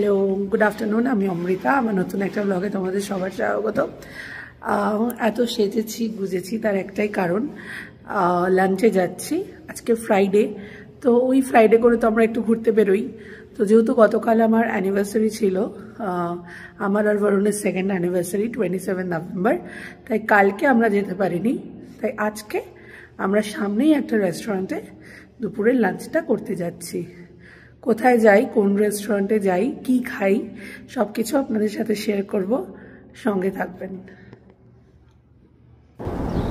Hello, good afternoon. আমি অমৃতা। আমার নতুন একটা ব্লগে তোমাদের সবার স্বাগত। এত সেজেছি গুজেছি তার একটাই কারণ, লাঞ্চে যাচ্ছি। আজকে ফ্রাইডে, তো ওই ফ্রাইডে করে তো আমরা একটু ঘুরতে বেরোই। তো যেহেতু গতকাল আমার অ্যানিভার্সারি ছিল, আমার আর বরুণের সেকেন্ড অ্যানিভার্সারি 27 নভেম্বর, তাই কালকে আমরা যেতে পারিনি। তাই আজকে আমরা সামনেই একটা রেস্টুরেন্টে দুপুরের লাঞ্চটা করতে যাচ্ছি। কোথায় যাই, কোন রেস্টুরেন্টে যাই, কি খাই, সব কিছু আপনাদের সাথে শেয়ার করব, সঙ্গে থাকবেন।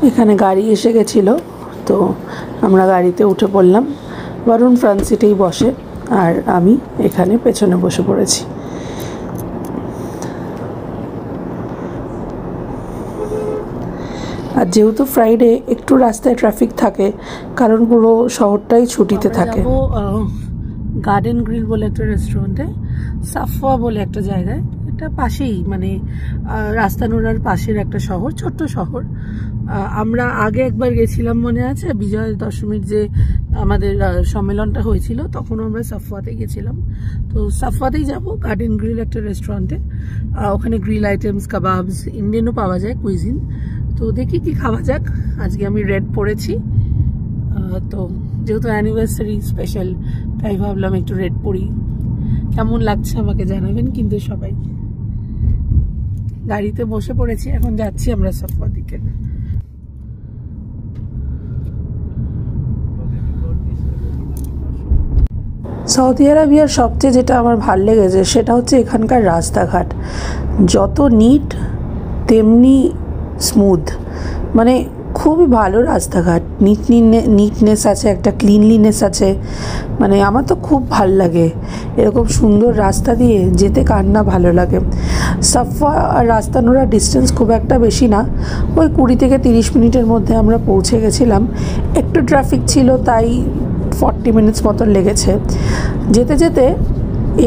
এখানে গাড়ি এসে গেছিল, তো আমরা গাড়িতে উঠে পড়লাম। বরুণ ফ্রন্ট সিটেই বসে আর আমি এখানে পেছনে বসে পড়েছি। আর যেহেতু ফ্রাইডে একটু রাস্তায় ট্রাফিক থাকে, কারণ পুরো শহরটাই ছুটিতে থাকে। গার্ডেন গ্রিল বলে একটা রেস্টুরেন্টে, সাফওয়া বলে একটা জায়গায়, এটা পাশেই, মানে রাস্তানোড়ার পাশের একটা শহর, ছোট্ট শহর। আমরা আগে একবার গেছিলাম, মনে আছে, বিজয় দশমীর যে আমাদের সম্মেলনটা হয়েছিল, তখন আমরা সাফওয়াতে গেছিলাম। তো সাফওয়াতেই যাব, গার্ডেন গ্রিল একটা রেস্টুরেন্টে। ওখানে গ্রিল আইটেমস, কাবাবস, ইন্ডিয়ানও পাওয়া যায়, কুইজিন। তো দেখি কি খাওয়া যাক। আজকে আমি রেড পরেছি, তো যেহেতু অ্যানিভার্সারি স্পেশাল, তাই ভাবলাম একটু রেড পরি। কেমন লাগছে আমাকে জানাবেন কিন্তু সবাই। গাড়িতে বসে পড়েছি, এখন যাচ্ছি আমরা সাফওয়ার দিকে। সৌদি আরবিয়ার সবচেয়ে যেটা আমার ভাল লেগেছে সেটা হচ্ছে এখানকার রাস্তাঘাট। যত নিট তেমনি স্মুথ, মানে খুবই ভালো রাস্তাঘাট। নিটনেস আছে, একটা ক্লিনলিনেস আছে, মানে আমার তো খুব ভাল লাগে। এরকম সুন্দর রাস্তা দিয়ে যেতে কার না ভালো লাগে। সাফওয়া আর রাস্তানোড়া ডিস্টেন্স খুব একটা বেশি না, ওই 20 থেকে 30 মিনিটের মধ্যে আমরা পৌঁছে গেছিলাম। একটু ট্রাফিক ছিল, তাই 40 মিনিটস মতন লেগেছে। যেতে যেতে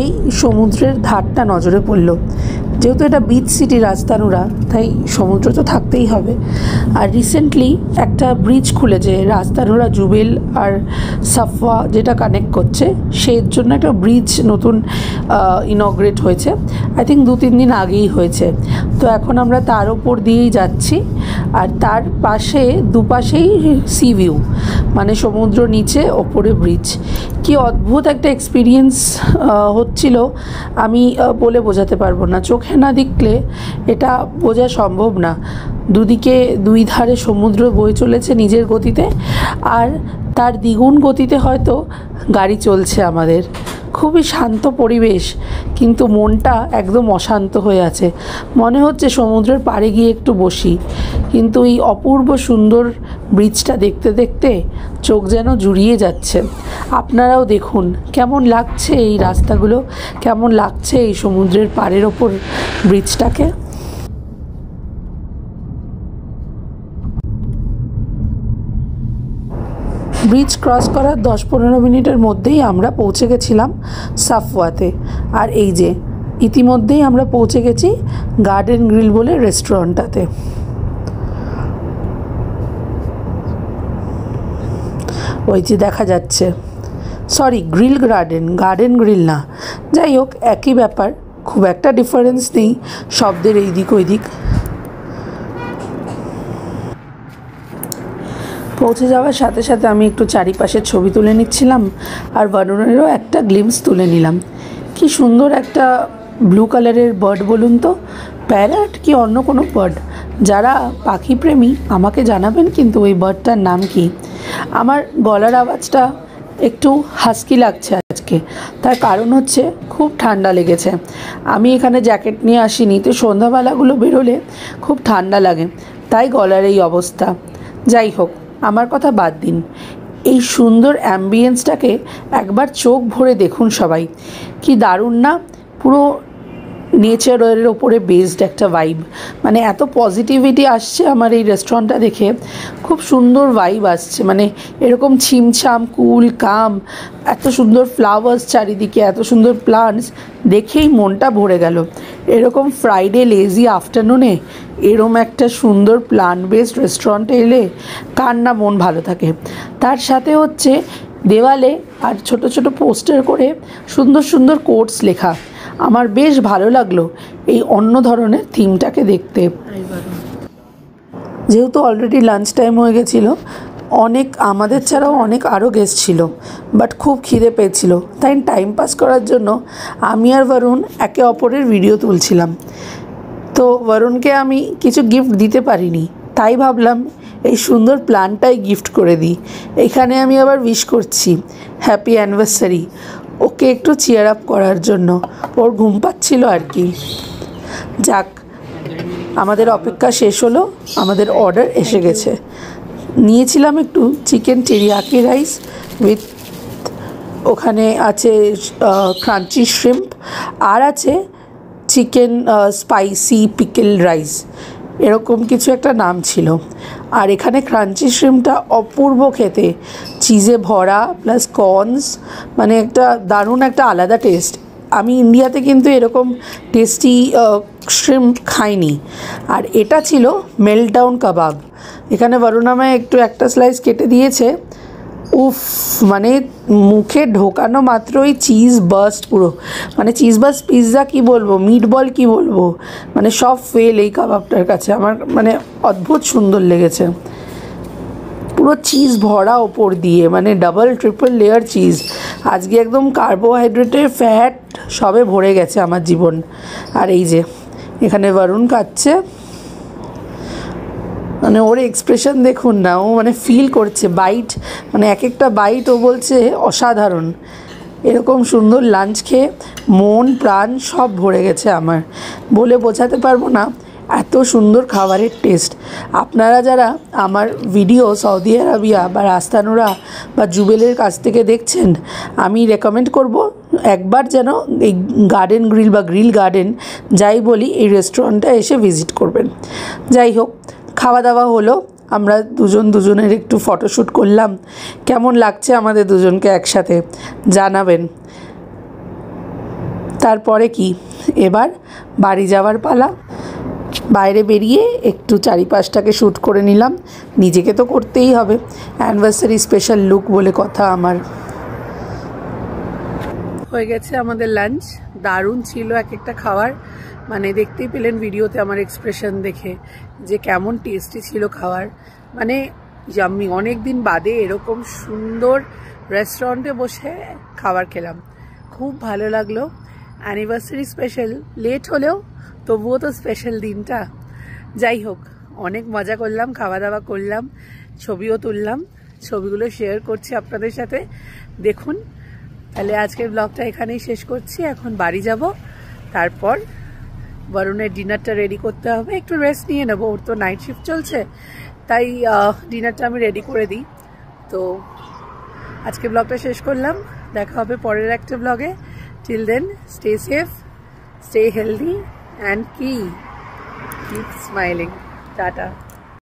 এই সমুদ্রের ধারটা নজরে পড়ল। যেহেতু এটা বিচ সিটি রাস্তানোড়া, তাই সমুদ্র তো থাকতেই হবে। আর রিসেন্টলি একটা ব্রিজ খুলেছে, রাস্তানোড়া জুবেল আর সাফওয়া যেটা কানেক্ট করছে, সেই জন্য একটা ব্রিজ নতুন ইনগ্রেট হয়েছে। আই থিঙ্ক 2-3 দিন আগেই হয়েছে। তো এখন আমরা তার ওপর দিয়েই যাচ্ছি। আর তার পাশে দুপাশেই সি ভিউ, মানে সমুদ্র নিচে, ওপরে ব্রিজ। কি অদ্ভুত একটা এক্সপিরিয়েন্স হচ্ছিল, আমি বলে বোঝাতে পারবো না। চোখে না দেখলে এটা বোঝা সম্ভব না। দুদিকে দুই ধারে সমুদ্র বয়ে চলেছে নিজের গতিতে, আর তার দ্বিগুণ গতিতে হয়তো গাড়ি চলছে আমাদের। খুবই শান্ত পরিবেশ, কিন্তু মনটা একদম অশান্ত হয়ে আছে। মনে হচ্ছে সমুদ্রের পাড়ে গিয়ে একটু বসি, কিন্তু এই অপূর্ব সুন্দর ব্রিজটা দেখতে দেখতে চোখ যেন জুড়িয়ে যাচ্ছে। আপনারাও দেখুন কেমন লাগছে এই রাস্তাগুলো, কেমন লাগছে এই সমুদ্রের পাড়ের ওপর ব্রিজটাকে। ব্রিজ ক্রস করার 10-15 মিনিটের মধ্যেই আমরা পৌঁছে গেছিলাম সাফওয়াতে। আর এই যে ইতিমধ্যেই আমরা পৌঁছে গেছি গার্ডেন গ্রিল বলে রেস্টুরেন্টটাতে। ওই যে দেখা যাচ্ছে, সরি, গ্রিল গার্ডেন গ্রিল না, যাই হোক একই ব্যাপার, খুব একটা ডিফারেন্স নেই শব্দের এই দিক ওই দিক। পৌঁছে যাওয়ার সাথে সাথে আমি একটু চারিপাশের ছবি তুলে নিচ্ছিলাম, আর বরুণেরও একটা গ্লিমস তুলে নিলাম। কি সুন্দর একটা ব্লু কালারের বার্ড বলুন তো, প্যারট কি অন্য কোনো বার্ড? যারা পাখি প্রেমী আমাকে জানাবেন কিন্তু ওই বার্ডটার নাম কি। আমার গলার আওয়াজটা একটু হাস্কি লাগছে আজকে, তার কারণ হচ্ছে খুব ঠান্ডা লেগেছে। আমি এখানে জ্যাকেট নিয়ে আসিনি, তো সন্ধ্যাবেলাগুলো বেরোলে খুব ঠান্ডা লাগে, তাই গলার এই অবস্থা। যাই হোক, আমার কথা বাদ দিন, এই সুন্দর অ্যাম্বিয়েন্সটাকে একবার চোখ ভরে দেখুন সবাই। কি দারুণ না, পুরো নেচারের ওপরে বেসড একটা ভাইব। মানে এত পজিটিভিটি আসছে আমার এই রেস্টুরেন্টটা দেখে, খুব সুন্দর ভাইব আসছে। মানে এরকম ছিমছাম, কুল, কাম, এত সুন্দর ফ্লাওয়ার্স চারিদিকে, এত সুন্দর প্লান্টস, দেখেই মনটা ভরে গেল। এরকম ফ্রাইডে লেজি আফটারনুনে এরম একটা সুন্দর প্লান্ট বেসড রেস্টুরেন্টে এলে কার না মন ভালো থাকে। তার সাথে হচ্ছে দেওয়ালে আর ছোট ছোট পোস্টার করে সুন্দর সুন্দর কোটস লেখা। আমার বেশ ভালো লাগলো এই অন্য ধরনের থিমটাকে দেখতে। যেহেতু অলরেডি লাঞ্চ টাইম হয়ে গেছিলো, অনেক আমাদের ছাড়াও অনেক আরও গেস্ট ছিল, বাট খুব খিদে পেয়েছিল, তাই টাইম পাস করার জন্য আমি আর বরুণ একে অপরের ভিডিও তুলছিলাম। তো বরুণকে আমি কিছু গিফট দিতে পারিনি, তাই ভাবলাম এই সুন্দর প্ল্যানটাই গিফট করে দিই। এখানে আমি আবার উইশ করছি হ্যাপি অ্যানিভার্সারি, ওকে একটু চিয়ার আপ করার জন্য, ওর ঘুম পাচ্ছিল আর কি। যাক, আমাদের অপেক্ষা শেষ হলো, আমাদের অর্ডার এসে গেছে। নিয়েছিলাম একটু চিকেন টেরিয়াকি রাইস উইথ, ওখানে আছে ক্রাঞ্চি শ্রিম্প, আর আছে চিকেন স্পাইসি পিকেল রাইস, এরকম কিছু একটা নাম ছিল। আর এখানে ক্রাঞ্চি শ্রিম্পটা অপূর্ব খেতে, চিজে ভরা প্লাস কর্নস, মানে একটা দারুণ একটা আলাদা টেস্ট। আমি ইন্ডিয়াতে কিন্তু এরকম টেস্টি শ্রিম্প খাইনি। আর এটা ছিল মেল্টডাউন কাবাব। এখানে বরুণ আমায় একটা স্লাইস কেটে দিয়েছে। উফ, মানে মুখে ঢোকানো মাত্রই চিজ বাস্ট পুরো, মানে চিজ বাস্ট পিৎজা কি বলবো, মিট বল কি বলবো, মানে সব ফেল এই কাবাবটার কাছে। আমার মানে অদ্ভুত সুন্দর লেগেছে, পুরো চিজ ভরা ওপর দিয়ে, মানে ডাবল ট্রিপল লেয়ার চিজ। আজকে একদম কার্বোহাইড্রেটের ফ্যাট সবে ভরে গেছে আমার জীবন। আর এই যে এখানে বরুণ খাচ্ছে, মানে ওর এক্সপ্রেশন দেখুন না, ও মানে ফিল করছে বাইট, মানে এক একটা বাইট ও বলছে অসাধারণ। এরকম সুন্দর লাঞ্চ খেয়ে মন প্রাণ সব ভরে গেছে আমার, বলে বোঝাতে পারবো না এত সুন্দর খাবারের টেস্ট। আপনারা যারা আমার ভিডিও সৌদি আরবিয়া বা রাস্তানুরা বা জুবেলের কাছ থেকে দেখছেন, আমি রেকমেন্ড করব একবার যেন এই গার্ডেন গ্রিল বা গ্রিল গার্ডেন যাই বলি, এই রেস্টুরেন্টটা এসে ভিজিট করবেন। যাই হোক, খাওয়া দাওয়া হলো, আমরা দুজনের একটু ফটোশ্যুট করলাম। কেমন লাগছে আমাদের দুজনকে একসাথে জানাবেন। তারপরে কি, এবার বাড়ি যাওয়ার পালা। বাইরে বেরিয়ে একটু চারিপাশটাকে শ্যুট করে নিলাম, নিজেকে তো করতেই হবে, অ্যানিভার্সারি স্পেশাল লুক বলে কথা আমার। হয়ে গেছে আমাদের লাঞ্চ, দারুণ ছিল এক একটা খাবার, মানে দেখতেই পেলেন ভিডিওতে আমার এক্সপ্রেশন দেখে যে কেমন টেস্টি ছিল খাবার, মানে জাম্মি। অনেক দিন বাদে এরকম সুন্দর রেস্টুরেন্টে বসে খাবার খেলাম, খুব ভালো লাগলো। অ্যানিভার্সারি স্পেশাল, লেট হলেও তবুও তো স্পেশাল দিনটা। যাই হোক, অনেক মজা করলাম, খাওয়া দাওয়া করলাম, ছবিও তুললাম, ছবিগুলো শেয়ার করছি আপনাদের সাথে, দেখুন। তাহলে আজকের ব্লগটা এখানেই শেষ করছি, এখন বাড়ি যাব, তারপর বরুণের ডিনারটা রেডি করতে হবে, একটু রেস্ট নিয়ে নেবো, ওর তো নাইট শিফট চলছে, তাই ডিনারটা আমি রেডি করে দিই। তো আজকে ব্লগটা শেষ করলাম, দেখা হবে পরের একটা ব্লগে। Till then, stay safe, stay healthy and keep smiling. Tata.